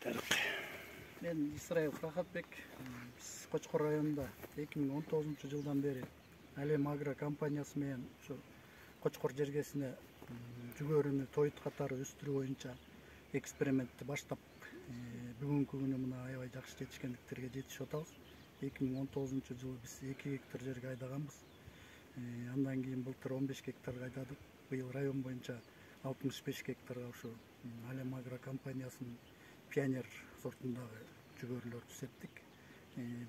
Тарық. Мен Исраил Рахатбек. Биз Кочкор районунда 2019 жылдан бери Алем Агро компаниясы менен ушу Кочкор жергесине жүгөрүнү тоют катары өстүрүү боюнча экспериментти баштап, бүгүнкү күнү мына аябай жакшы жетишкендиктерге жетишип атабыз. 2019 жылы биз 2 гектар жерге айдаганбыз. Андан кийин былтыр 15 гектарга айдадык. Быйыл район боюнча 65 гектарга ушу Алем Агро компаниясынын Пионер сортундагы жүгөрүлөрдү септик.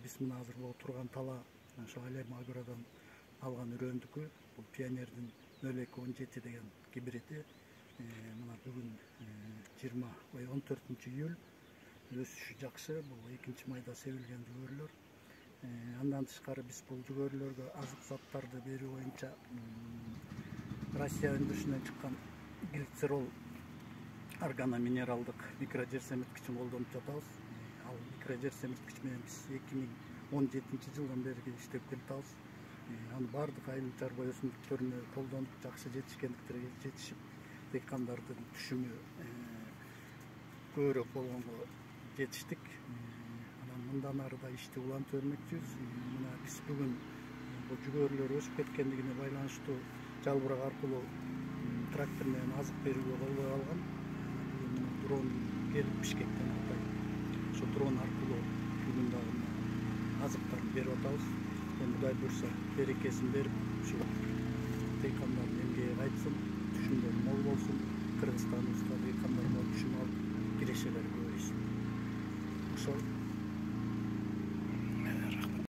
Биз мына азыр болуп турган тала ошо Алем Агродан алган үрөндүкү. Бул Пионердин 0217 деген гибриди. Мына бүгүн 14 июль. Өсүшү жакшы. Бул 2 майда себилген жүгөрүлөр. Андан тышкары биз бул жүгөрүлөргө азык заттарды берүү боюнча Россия өндүрүшүнөн чыккан глицерол органоминералдык микрожер семирткичин колдонуп жатабыз. Ал микрожер семирткич менен биз 2017 жылдан бери иштеп келатабыз. Аны бардык айыл чарба өсүмдүктөрүнө колдонуп жакшы жетишкендиктерге жетишип, дыйкандардын түшүмү көбүрөөк болгонго жетиштик. Анан мындан ары да ишти улантып өрмөкчүбүз. Мына биз бүгүн бул жүгөрүлөр өсүп кеткендигине байланыштуу жалбырак аркылуу трактор менен азык берүүгө болбой калган. Дрон келип Бишкектен атай. Ошо дрон аркылуу бүгүн дагы азыктарды берип атабыз. Кудай буйрса берекесин берип, ушу дыйкандардын эмгеги кайтсын, түшүмдөр мол болсун, Кыргызстаныбызга дыйкандар түшүм алып, кирешелер көбөйсүн. Ошол